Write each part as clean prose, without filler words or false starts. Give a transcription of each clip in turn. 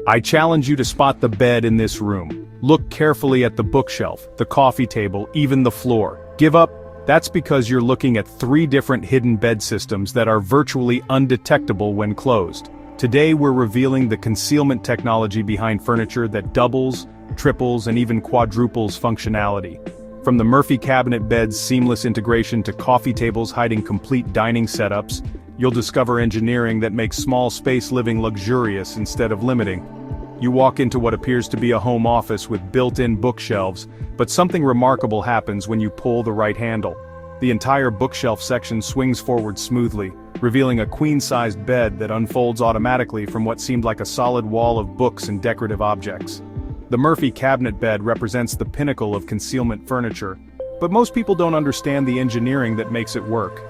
I challenge you to spot the bed in this room. Look carefully at the bookshelf, the coffee table, even the floor. Give up? That's because you're looking at 3 different hidden bed systems that are virtually undetectable when closed. Today we're revealing the concealment technology behind furniture that doubles, triples, and even quadruples functionality. From the Murphy cabinet bed's seamless integration to coffee tables hiding complete dining setups, you'll discover engineering that makes small space living luxurious instead of limiting. You walk into what appears to be a home office with built-in bookshelves, but something remarkable happens when you pull the right handle. The entire bookshelf section swings forward smoothly, revealing a queen-sized bed that unfolds automatically from what seemed like a solid wall of books and decorative objects. The Murphy cabinet bed represents the pinnacle of concealment furniture, but most people don't understand the engineering that makes it work.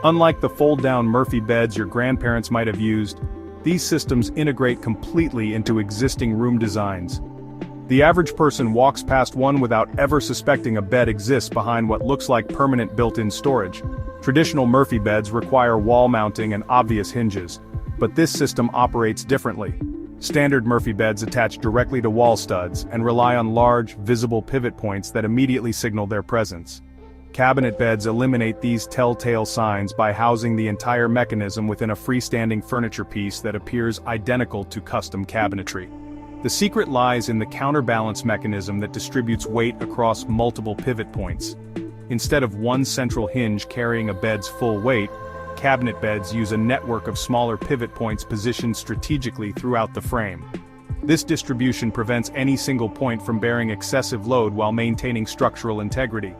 Unlike the fold-down Murphy beds your grandparents might have used, these systems integrate completely into existing room designs. The average person walks past one without ever suspecting a bed exists behind what looks like permanent built-in storage. Traditional Murphy beds require wall mounting and obvious hinges, but this system operates differently. Standard Murphy beds attach directly to wall studs and rely on large, visible pivot points that immediately signal their presence. Cabinet beds eliminate these telltale signs by housing the entire mechanism within a freestanding furniture piece that appears identical to custom cabinetry. The secret lies in the counterbalance mechanism that distributes weight across multiple pivot points. Instead of one central hinge carrying a bed's full weight, cabinet beds use a network of smaller pivot points positioned strategically throughout the frame. This distribution prevents any single point from bearing excessive load while maintaining structural integrity.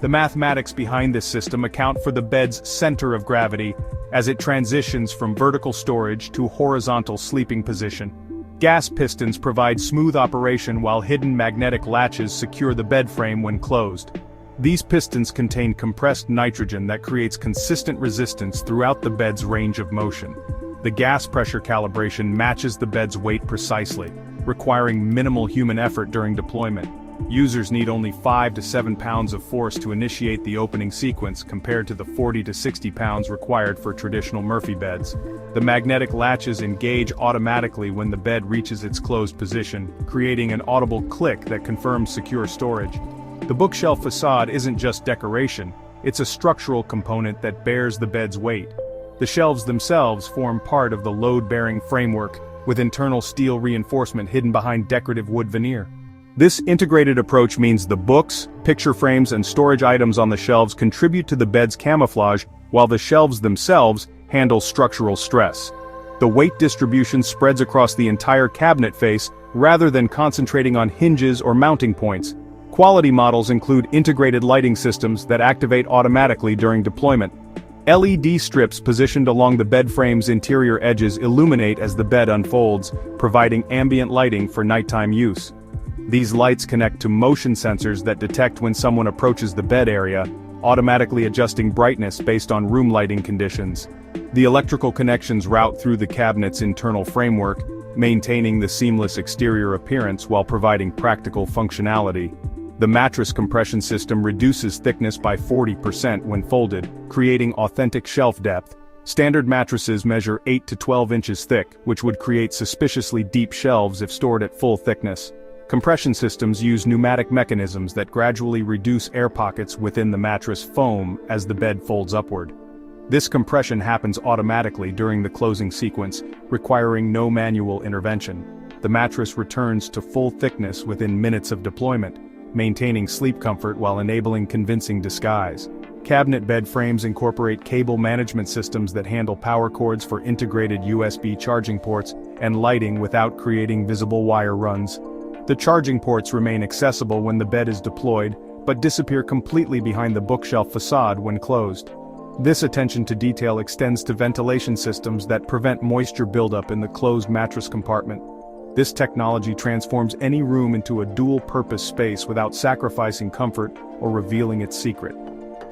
The mathematics behind this system account for the bed's center of gravity as it transitions from vertical storage to horizontal sleeping position. Gas pistons provide smooth operation while hidden magnetic latches secure the bed frame when closed. These pistons contain compressed nitrogen that creates consistent resistance throughout the bed's range of motion. The gas pressure calibration matches the bed's weight precisely, requiring minimal human effort during deployment. Users need only 5 to 7 pounds of force to initiate the opening sequence compared to the 40 to 60 pounds required for traditional Murphy beds. The magnetic latches engage automatically when the bed reaches its closed position, creating an audible click that confirms secure storage. The bookshelf facade isn't just decoration, it's a structural component that bears the bed's weight. The shelves themselves form part of the load-bearing framework, with internal steel reinforcement hidden behind decorative wood veneer. This integrated approach means the books, picture frames, and storage items on the shelves contribute to the bed's camouflage, while the shelves themselves handle structural stress. The weight distribution spreads across the entire cabinet face rather than concentrating on hinges or mounting points. Quality models include integrated lighting systems that activate automatically during deployment. LED strips positioned along the bed frame's interior edges illuminate as the bed unfolds, providing ambient lighting for nighttime use. These lights connect to motion sensors that detect when someone approaches the bed area, automatically adjusting brightness based on room lighting conditions. The electrical connections route through the cabinet's internal framework, maintaining the seamless exterior appearance while providing practical functionality. The mattress compression system reduces thickness by 40% when folded, creating authentic shelf depth. Standard mattresses measure 8 to 12 inches thick, which would create suspiciously deep shelves if stored at full thickness. Compression systems use pneumatic mechanisms that gradually reduce air pockets within the mattress foam as the bed folds upward. This compression happens automatically during the closing sequence, requiring no manual intervention. The mattress returns to full thickness within minutes of deployment, maintaining sleep comfort while enabling convincing disguise. Cabinet bed frames incorporate cable management systems that handle power cords for integrated USB charging ports and lighting without creating visible wire runs. The charging ports remain accessible when the bed is deployed, but disappear completely behind the bookshelf facade when closed. This attention to detail extends to ventilation systems that prevent moisture buildup in the closed mattress compartment. This technology transforms any room into a dual-purpose space without sacrificing comfort or revealing its secret.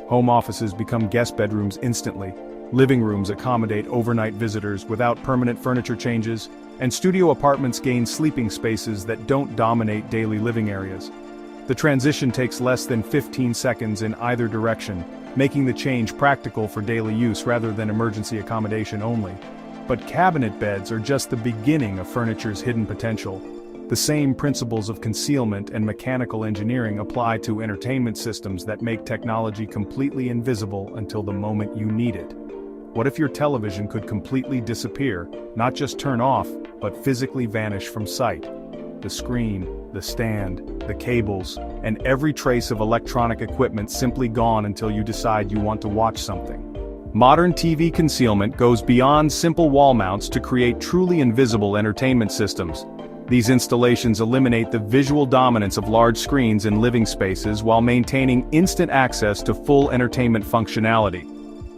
Home offices become guest bedrooms instantly. Living rooms accommodate overnight visitors without permanent furniture changes, and studio apartments gain sleeping spaces that don't dominate daily living areas. The transition takes less than 15 seconds in either direction, making the change practical for daily use rather than emergency accommodation only. But cabinet beds are just the beginning of furniture's hidden potential. The same principles of concealment and mechanical engineering apply to entertainment systems that make technology completely invisible until the moment you need it. What if your television could completely disappear, not just turn off, but physically vanish from sight? The screen, the stand, the cables, and every trace of electronic equipment simply gone until you decide you want to watch something. Modern TV concealment goes beyond simple wall mounts to create truly invisible entertainment systems. These installations eliminate the visual dominance of large screens in living spaces while maintaining instant access to full entertainment functionality.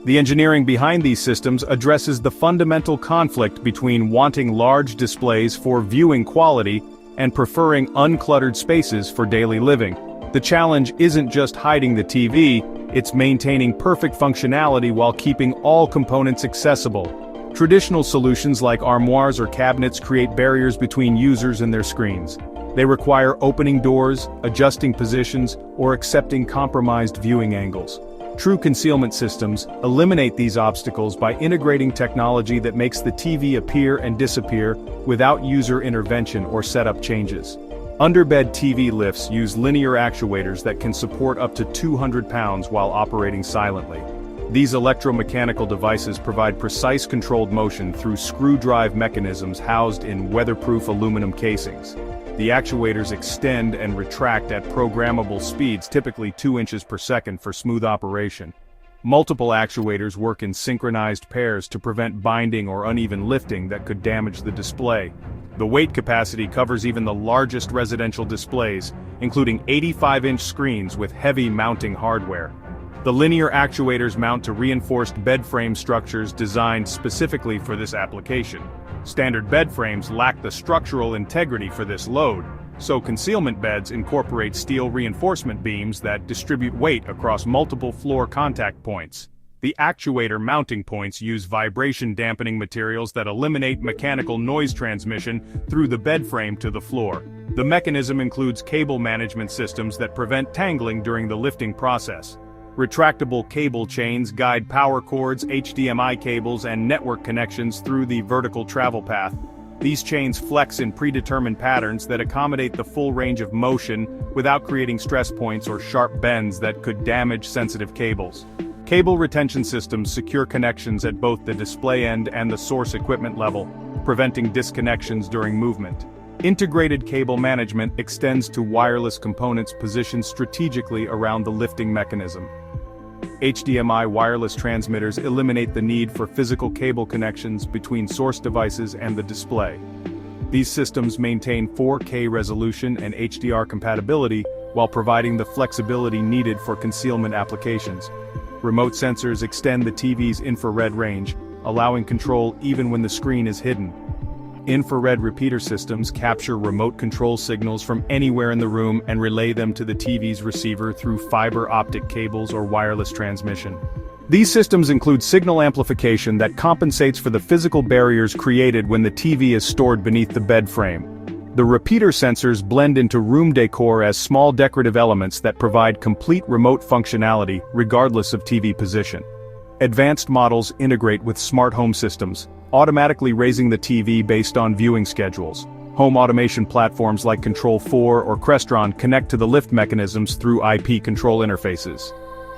The engineering behind these systems addresses the fundamental conflict between wanting large displays for viewing quality and preferring uncluttered spaces for daily living. The challenge isn't just hiding the TV, it's maintaining perfect functionality while keeping all components accessible. Traditional solutions like armoires or cabinets create barriers between users and their screens. They require opening doors, adjusting positions, or accepting compromised viewing angles. True concealment systems eliminate these obstacles by integrating technology that makes the TV appear and disappear without user intervention or setup changes. Underbed TV lifts use linear actuators that can support up to 200 pounds while operating silently. These electromechanical devices provide precise controlled motion through screw drive mechanisms housed in weatherproof aluminum casings. The actuators extend and retract at programmable speeds, typically 2 inches per second, for smooth operation. Multiple actuators work in synchronized pairs to prevent binding or uneven lifting that could damage the display. The weight capacity covers even the largest residential displays, including 85-inch screens with heavy mounting hardware. The linear actuators mount to reinforced bed frame structures designed specifically for this application. Standard bed frames lack the structural integrity for this load, so concealment beds incorporate steel reinforcement beams that distribute weight across multiple floor contact points. The actuator mounting points use vibration-dampening materials that eliminate mechanical noise transmission through the bed frame to the floor. The mechanism includes cable management systems that prevent tangling during the lifting process. Retractable cable chains guide power cords, HDMI cables, and network connections through the vertical travel path. These chains flex in predetermined patterns that accommodate the full range of motion without creating stress points or sharp bends that could damage sensitive cables. Cable retention systems secure connections at both the display end and the source equipment level, preventing disconnections during movement. Integrated cable management extends to wireless components positioned strategically around the lifting mechanism. HDMI wireless transmitters eliminate the need for physical cable connections between source devices and the display. These systems maintain 4K resolution and HDR compatibility while providing the flexibility needed for concealment applications. Remote sensors extend the TV's infrared range, allowing control even when the screen is hidden. Infrared repeater systems capture remote control signals from anywhere in the room and relay them to the TV's receiver through fiber optic cables or wireless transmission. These systems include signal amplification that compensates for the physical barriers created when the TV is stored beneath the bed frame. The repeater sensors blend into room decor as small decorative elements that provide complete remote functionality regardless of TV position. Advanced models integrate with smart home systems, automatically raising the TV based on viewing schedules. Home automation platforms like Control4 or Crestron connect to the lift mechanisms through IP control interfaces.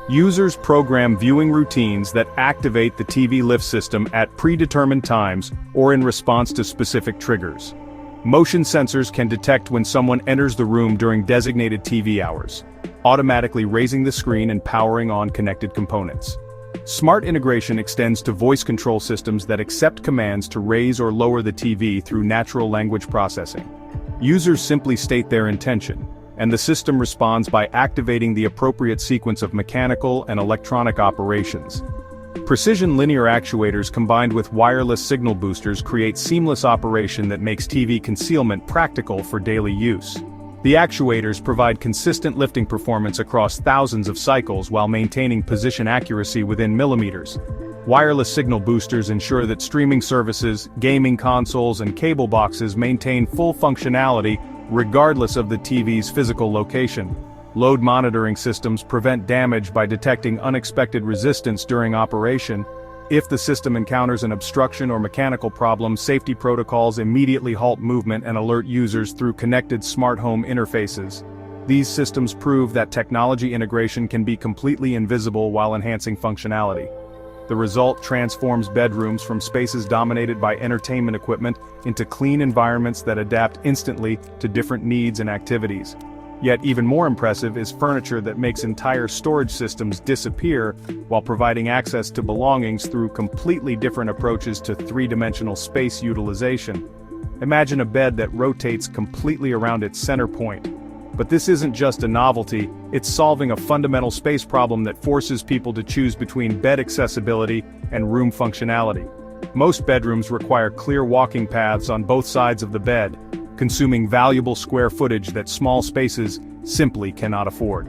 Users program viewing routines that activate the TV lift system at predetermined times or in response to specific triggers. Motion sensors can detect when someone enters the room during designated TV hours, automatically raising the screen and powering on connected components. Smart integration extends to voice control systems that accept commands to raise or lower the TV through natural language processing. Users simply state their intention, and the system responds by activating the appropriate sequence of mechanical and electronic operations. Precision linear actuators combined with wireless signal boosters create seamless operation that makes TV concealment practical for daily use. The actuators provide consistent lifting performance across thousands of cycles while maintaining position accuracy within millimeters. Wireless signal boosters ensure that streaming services, gaming consoles, and cable boxes maintain full functionality regardless of the TV's physical location. Load monitoring systems prevent damage by detecting unexpected resistance during operation. If the system encounters an obstruction or mechanical problem, safety protocols immediately halt movement and alert users through connected smart home interfaces. These systems prove that technology integration can be completely invisible while enhancing functionality. The result transforms bedrooms from spaces dominated by entertainment equipment into clean environments that adapt instantly to different needs and activities. Yet even more impressive is furniture that makes entire storage systems disappear while providing access to belongings through completely different approaches to three-dimensional space utilization. Imagine a bed that rotates completely around its center point. But this isn't just a novelty, it's solving a fundamental space problem that forces people to choose between bed accessibility and room functionality. Most bedrooms require clear walking paths on both sides of the bed, consuming valuable square footage that small spaces simply cannot afford.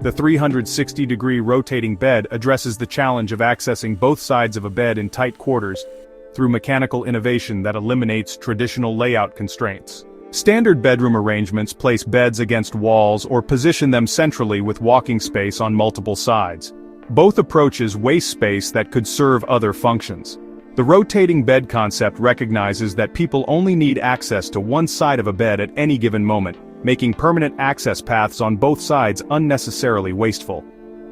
The 360-degree rotating bed addresses the challenge of accessing both sides of a bed in tight quarters through mechanical innovation that eliminates traditional layout constraints. Standard bedroom arrangements place beds against walls or position them centrally with walking space on multiple sides. Both approaches waste space that could serve other functions. The rotating bed concept recognizes that people only need access to one side of a bed at any given moment, making permanent access paths on both sides unnecessarily wasteful.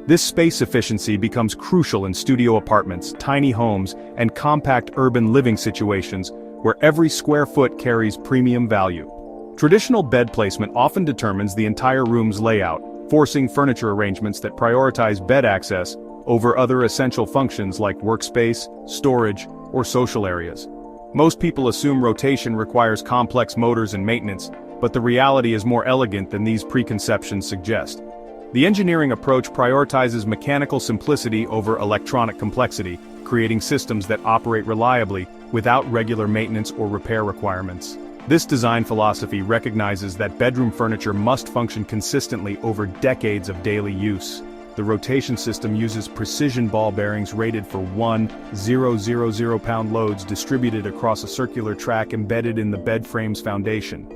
This space efficiency becomes crucial in studio apartments, tiny homes, and compact urban living situations, where every square foot carries premium value. Traditional bed placement often determines the entire room's layout, forcing furniture arrangements that prioritize bed access over other essential functions like workspace, storage, or social areas. Most people assume rotation requires complex motors and maintenance, but the reality is more elegant than these preconceptions suggest. The engineering approach prioritizes mechanical simplicity over electronic complexity, creating systems that operate reliably without regular maintenance or repair requirements. This design philosophy recognizes that bedroom furniture must function consistently over decades of daily use. The rotation system uses precision ball bearings rated for 1,000 pound loads distributed across a circular track embedded in the bed frame's foundation.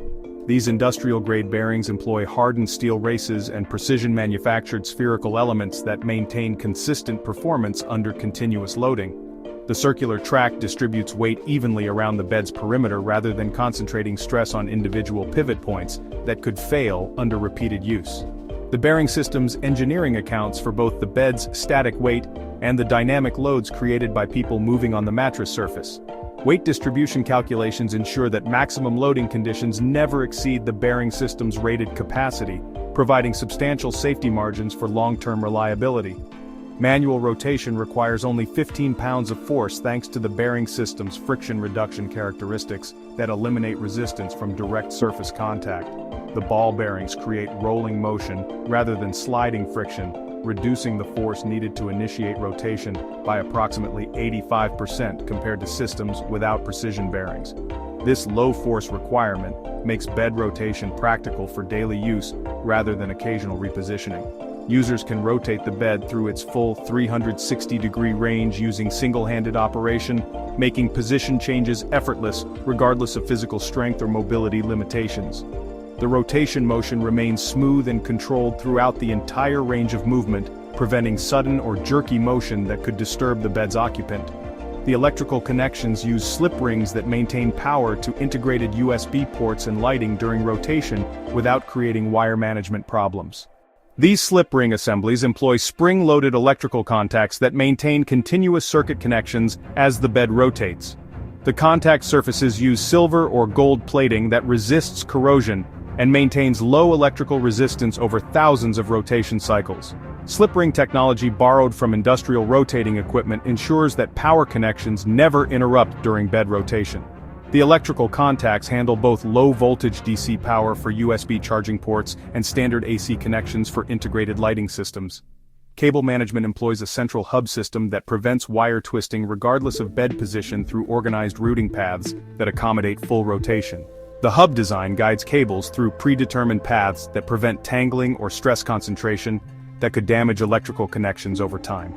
These industrial-grade bearings employ hardened steel races and precision-manufactured spherical elements that maintain consistent performance under continuous loading. The circular track distributes weight evenly around the bed's perimeter rather than concentrating stress on individual pivot points that could fail under repeated use. The bearing system's engineering accounts for both the bed's static weight and the dynamic loads created by people moving on the mattress surface. Weight distribution calculations ensure that maximum loading conditions never exceed the bearing system's rated capacity, providing substantial safety margins for long-term reliability. Manual rotation requires only 15 pounds of force thanks to the bearing system's friction reduction characteristics that eliminate resistance from direct surface contact. The ball bearings create rolling motion rather than sliding friction, reducing the force needed to initiate rotation by approximately 85% compared to systems without precision bearings. This low force requirement makes bed rotation practical for daily use rather than occasional repositioning. Users can rotate the bed through its full 360-degree range using single-handed operation, making position changes effortless regardless of physical strength or mobility limitations. The rotation motion remains smooth and controlled throughout the entire range of movement, preventing sudden or jerky motion that could disturb the bed's occupant. The electrical connections use slip rings that maintain power to integrated USB ports and lighting during rotation without creating wire management problems. These slip ring assemblies employ spring-loaded electrical contacts that maintain continuous circuit connections as the bed rotates. The contact surfaces use silver or gold plating that resists corrosion and maintains low electrical resistance over thousands of rotation cycles. Slip ring technology borrowed from industrial rotating equipment ensures that power connections never interrupt during bed rotation. The electrical contacts handle both low-voltage DC power for USB charging ports and standard AC connections for integrated lighting systems. Cable management employs a central hub system that prevents wire twisting regardless of bed position through organized routing paths that accommodate full rotation. The hub design guides cables through predetermined paths that prevent tangling or stress concentration that could damage electrical connections over time.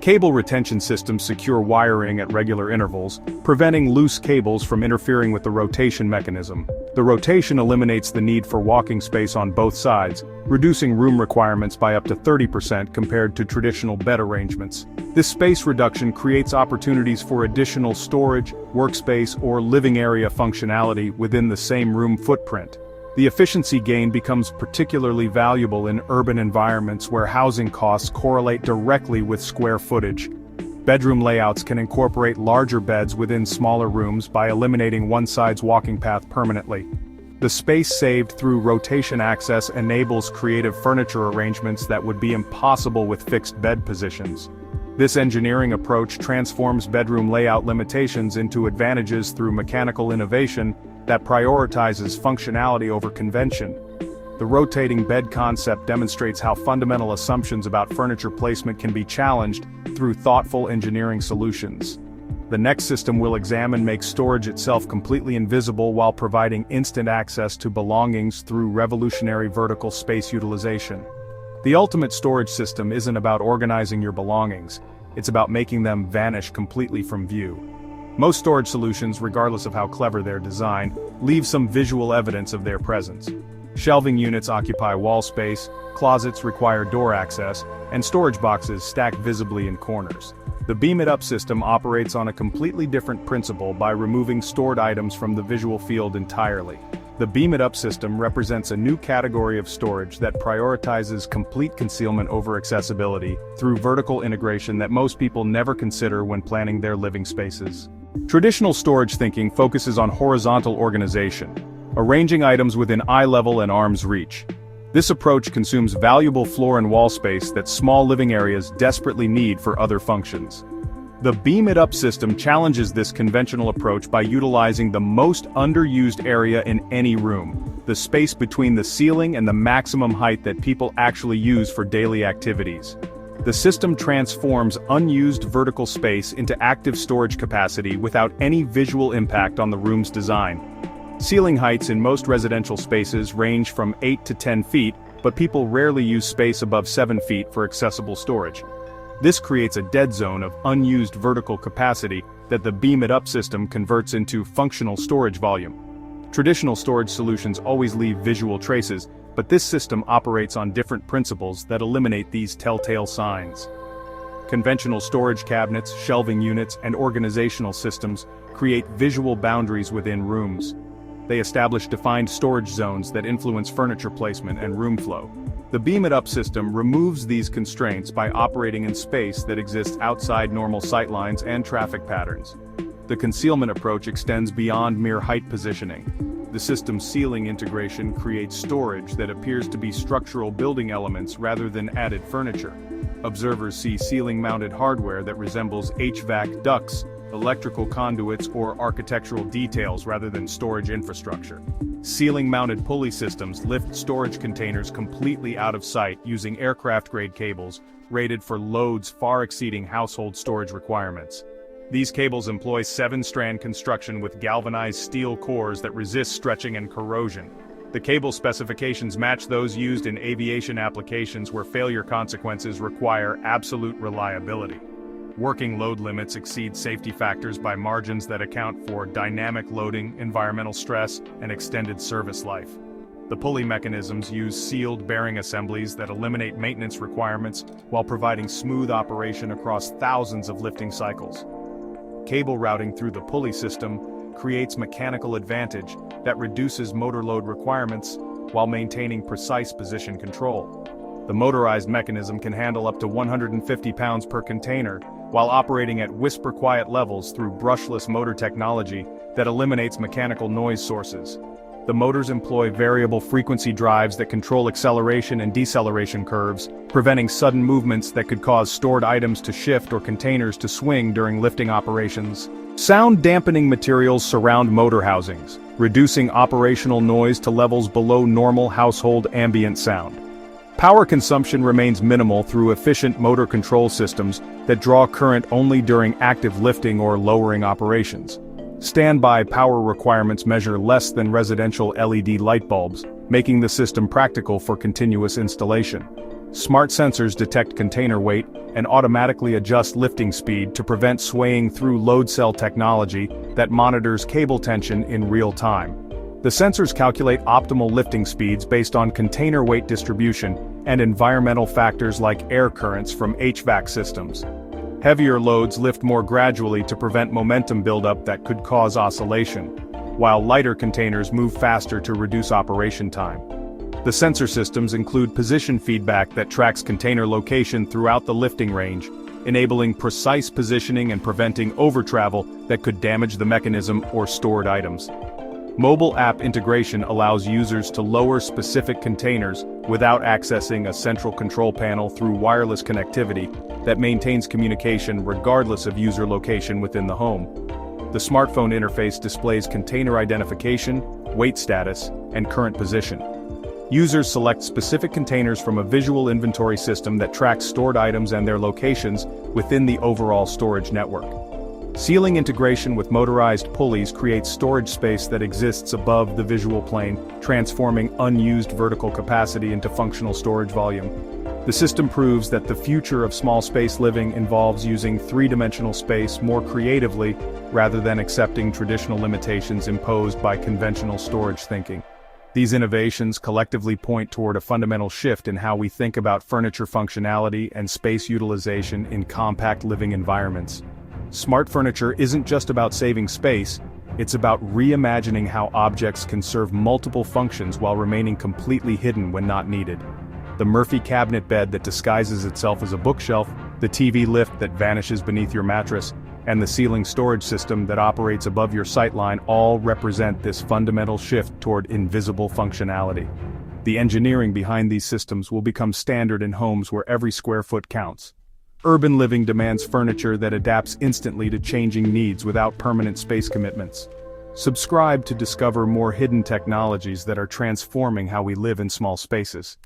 Cable retention systems secure wiring at regular intervals, preventing loose cables from interfering with the rotation mechanism. The rotation eliminates the need for walking space on both sides, reducing room requirements by up to 30% compared to traditional bed arrangements. This space reduction creates opportunities for additional storage, workspace, or living area functionality within the same room footprint. The efficiency gain becomes particularly valuable in urban environments where housing costs correlate directly with square footage. Bedroom layouts can incorporate larger beds within smaller rooms by eliminating one side's walking path permanently. The space saved through rotation access enables creative furniture arrangements that would be impossible with fixed bed positions. This engineering approach transforms bedroom layout limitations into advantages through mechanical innovation that prioritizes functionality over convention. The rotating bed concept demonstrates how fundamental assumptions about furniture placement can be challenged through thoughtful engineering solutions. The next system we'll examine makes storage itself completely invisible while providing instant access to belongings through revolutionary vertical space utilization. The ultimate storage system isn't about organizing your belongings, it's about making them vanish completely from view. Most storage solutions, regardless of how clever their design, leave some visual evidence of their presence. Shelving units occupy wall space, closets require door access, and storage boxes stack visibly in corners. The Beam It Up system operates on a completely different principle by removing stored items from the visual field entirely. The Beam It Up system represents a new category of storage that prioritizes complete concealment over accessibility through vertical integration that most people never consider when planning their living spaces. Traditional storage thinking focuses on horizontal organization, arranging items within eye level and arm's reach. This approach consumes valuable floor and wall space that small living areas desperately need for other functions. The Beam It Up system challenges this conventional approach by utilizing the most underused area in any room, the space between the ceiling and the maximum height that people actually use for daily activities. The system transforms unused vertical space into active storage capacity without any visual impact on the room's design. Ceiling heights in most residential spaces range from 8 to 10 feet, but people rarely use space above 7 feet for accessible storage. This creates a dead zone of unused vertical capacity that the Beam It Up system converts into functional storage volume. Traditional storage solutions always leave visual traces, but this system operates on different principles that eliminate these telltale signs. Conventional storage cabinets, shelving units, and organizational systems create visual boundaries within rooms. They establish defined storage zones that influence furniture placement and room flow. The Beam It Up system removes these constraints by operating in space that exists outside normal sightlines and traffic patterns. The concealment approach extends beyond mere height positioning. The system's ceiling integration creates storage that appears to be structural building elements rather than added furniture. Observers see ceiling-mounted hardware that resembles HVAC ducts, electrical conduits, or architectural details rather than storage infrastructure. Ceiling-mounted pulley systems lift storage containers completely out of sight using aircraft-grade cables, rated for loads far exceeding household storage requirements. These cables employ 7-strand construction with galvanized steel cores that resist stretching and corrosion. The cable specifications match those used in aviation applications where failure consequences require absolute reliability. Working load limits exceed safety factors by margins that account for dynamic loading, environmental stress, and extended service life. The pulley mechanisms use sealed bearing assemblies that eliminate maintenance requirements while providing smooth operation across thousands of lifting cycles. Cable routing through the pulley system creates mechanical advantage that reduces motor load requirements while maintaining precise position control. The motorized mechanism can handle up to 150 pounds per container, while operating at whisper-quiet levels through brushless motor technology that eliminates mechanical noise sources. The motors employ variable frequency drives that control acceleration and deceleration curves, preventing sudden movements that could cause stored items to shift or containers to swing during lifting operations. Sound-dampening materials surround motor housings, reducing operational noise to levels below normal household ambient sound. Power consumption remains minimal through efficient motor control systems that draw current only during active lifting or lowering operations. Standby power requirements measure less than residential LED light bulbs, making the system practical for continuous installation. Smart sensors detect container weight and automatically adjust lifting speed to prevent swaying through load cell technology that monitors cable tension in real time. The sensors calculate optimal lifting speeds based on container weight distribution and environmental factors like air currents from HVAC systems. Heavier loads lift more gradually to prevent momentum buildup that could cause oscillation, while lighter containers move faster to reduce operation time. The sensor systems include position feedback that tracks container location throughout the lifting range, enabling precise positioning and preventing overtravel that could damage the mechanism or stored items. Mobile app integration allows users to lower specific containers without accessing a central control panel through wireless connectivity that maintains communication regardless of user location within the home. The smartphone interface displays container identification, weight status, and current position. Users select specific containers from a visual inventory system that tracks stored items and their locations within the overall storage network. Ceiling integration with motorized pulleys creates storage space that exists above the visual plane, transforming unused vertical capacity into functional storage volume. The system proves that the future of small space living involves using three-dimensional space more creatively rather than accepting traditional limitations imposed by conventional storage thinking. These innovations collectively point toward a fundamental shift in how we think about furniture functionality and space utilization in compact living environments. Smart furniture isn't just about saving space, it's about reimagining how objects can serve multiple functions while remaining completely hidden when not needed. The Murphy cabinet bed that disguises itself as a bookshelf, the TV lift that vanishes beneath your mattress, and the ceiling storage system that operates above your sightline all represent this fundamental shift toward invisible functionality. The engineering behind these systems will become standard in homes where every square foot counts. Urban living demands furniture that adapts instantly to changing needs without permanent space commitments. Subscribe to discover more hidden technologies that are transforming how we live in small spaces.